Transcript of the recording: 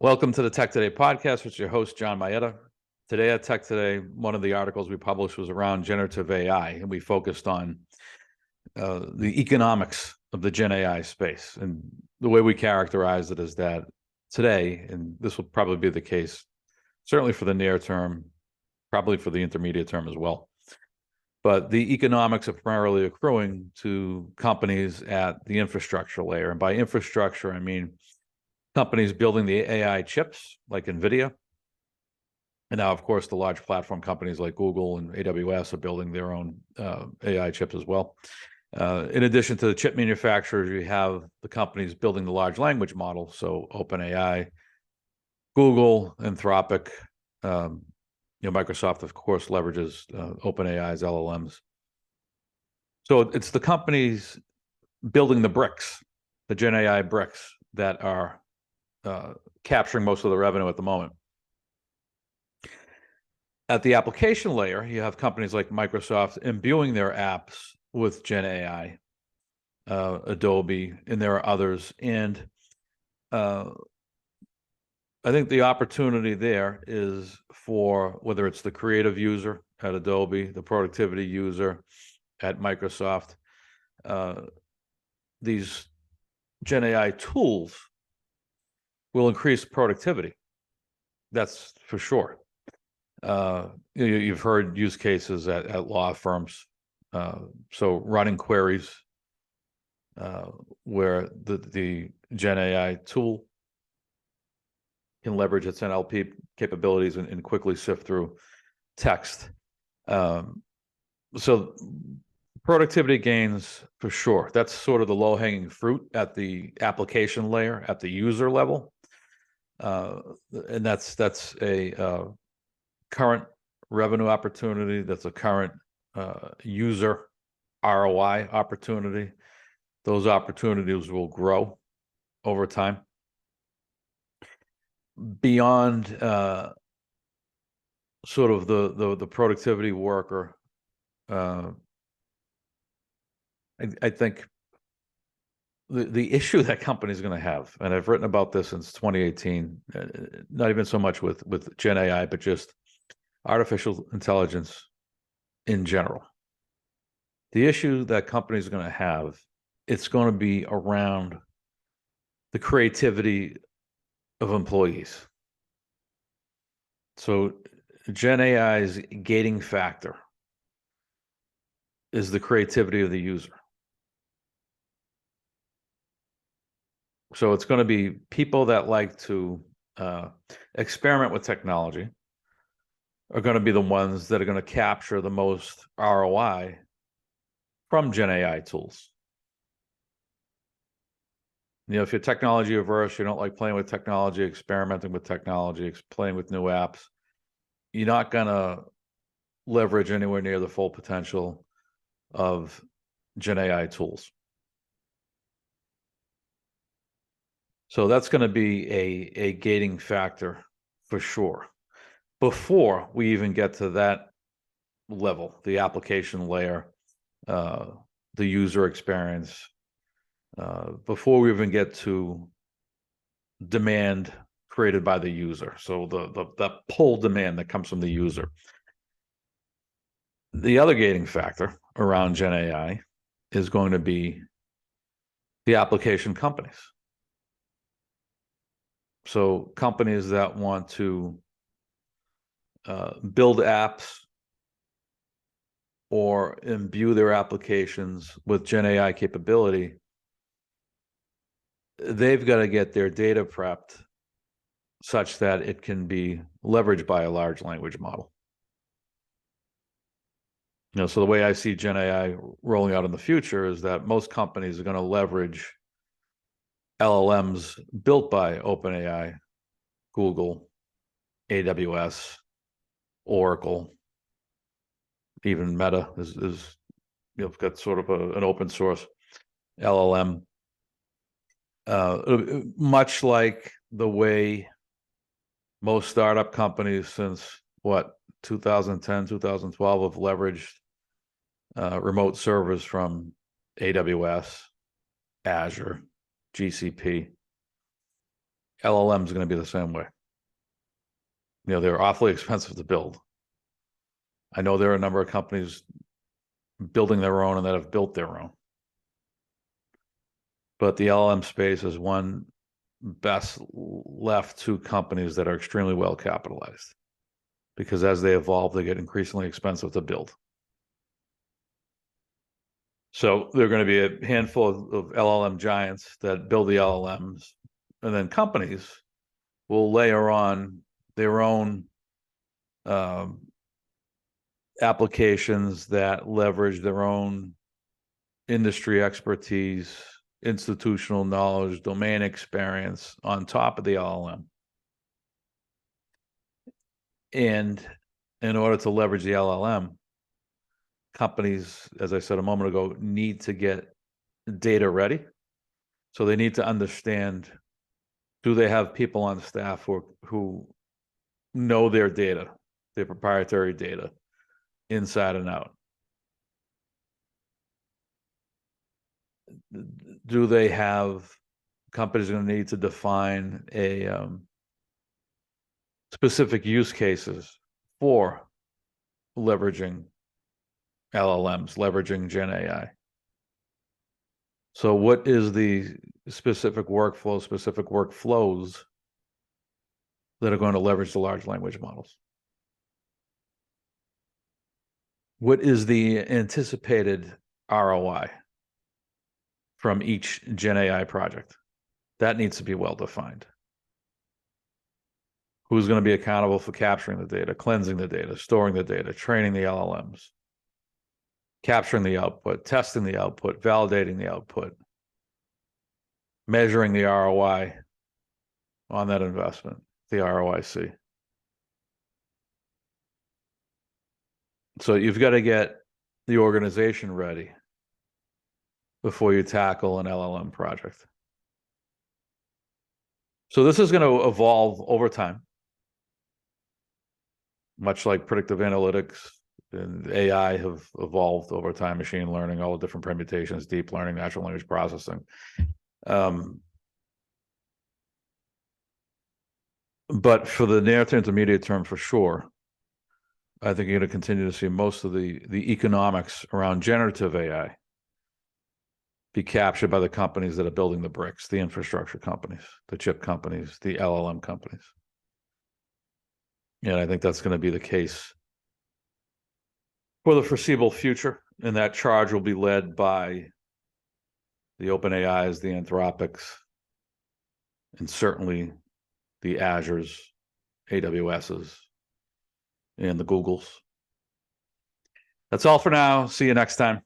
Welcome to the Tech Today podcast, with your host, John Maeda. Today at Tech Today, one of the articles we published was around generative AI, and we focused on the economics of the Gen AI space. And the way we characterize it is that today, and this will probably be the case, certainly for the near term, probably for the intermediate term as well, but the economics are primarily accruing to companies at the infrastructure layer. And by infrastructure, I mean companies building the AI chips like NVIDIA. And now, of course, the large platform companies like Google and AWS are building their own AI chips as well. In addition to the chip manufacturers, you have the companies building the large language model. So OpenAI, Google, Anthropic, Microsoft, of course, leverages OpenAI's LLMs. So it's the companies building the bricks, the Gen AI bricks, that are capturing most of the revenue at the moment. At the application layer, you have companies like Microsoft imbuing their apps with Gen AI, Adobe, and there are others. And I think the opportunity there is for whether it's the creative user at Adobe, the productivity user at Microsoft, these Gen AI tools will increase productivity. That's for sure. You've heard use cases at law firms. So running queries where the Gen AI tool can leverage its NLP capabilities and quickly sift through text. So productivity gains for sure. That's sort of the low-hanging fruit at the application layer, at the user level. And that's a current revenue opportunity. That's a current user ROI opportunity. Those opportunities will grow over time. Beyond sort of the productivity worker, I think the issue that companies are going to have, and I've written about this since 2018, not even so much with Gen AI, but just artificial intelligence in general. The issue that companies are going to have, it's going to be around the creativity of employees. So Gen AI's gating factor is the creativity of the user. So it's going to be people that like to experiment with technology are going to be the ones that are going to capture the most ROI from Gen AI tools. If you're technology averse, you don't like playing with technology, experimenting with technology, playing with new apps, you're not going to leverage anywhere near the full potential of Gen AI tools. So that's going to be a gating factor for sure. Before we even get to that level, the application layer, the user experience, before we even get to demand created by the user, so the pull demand that comes from the user. The other gating factor around Gen AI is going to be the application companies. So companies that want to build apps or imbue their applications with Gen AI capability, they've got to get their data prepped such that it can be leveraged by a large language model. So the way I see Gen AI rolling out in the future is that most companies are going to leverage LLMs built by OpenAI, Google, AWS, Oracle, even Meta is got sort of an open source LLM. Much like the way most startup companies since 2010, 2012 have leveraged remote servers from AWS, Azure, GCP. LLM is going to be the same way. They're awfully expensive to build. I know there are a number of companies building their own and that have built their own. But the LLM space is one best left to companies that are extremely well capitalized, because as they evolve, they get increasingly expensive to build. So there are going to be a handful of LLM giants that build the LLMs, and then companies will layer on their own applications that leverage their own industry expertise, institutional knowledge, domain experience on top of the LLM. And in order to leverage the LLM, companies, as I said a moment ago, need to get data ready. So they need to understand, do they have people on staff who know their data, their proprietary data, inside and out? Do they have, companies are going to need to define a specific use cases for leveraging LLMs, leveraging GenAI. So what is the specific workflows that are going to leverage the large language models? What is the anticipated ROI from each GenAI project? That needs to be well defined. Who's going to be accountable for capturing the data, cleansing the data, storing the data, training the LLMs, capturing the output, testing the output, validating the output, measuring the ROI on that investment, the ROIC. So you've got to get the organization ready before you tackle an LLM project. So this is going to evolve over time, much like predictive analytics and AI have evolved over time, machine learning, all the different permutations, deep learning, natural language processing. But for the near to intermediate term, for sure, I think you're going to continue to see most of the economics around generative AI be captured by the companies that are building the bricks, the infrastructure companies, the chip companies, the LLM companies. And I think that's going to be the case for the foreseeable future. And that charge will be led by the OpenAIs, the Anthropics, and certainly the Azures, AWSs, and the Googles. That's all for now. See you next time.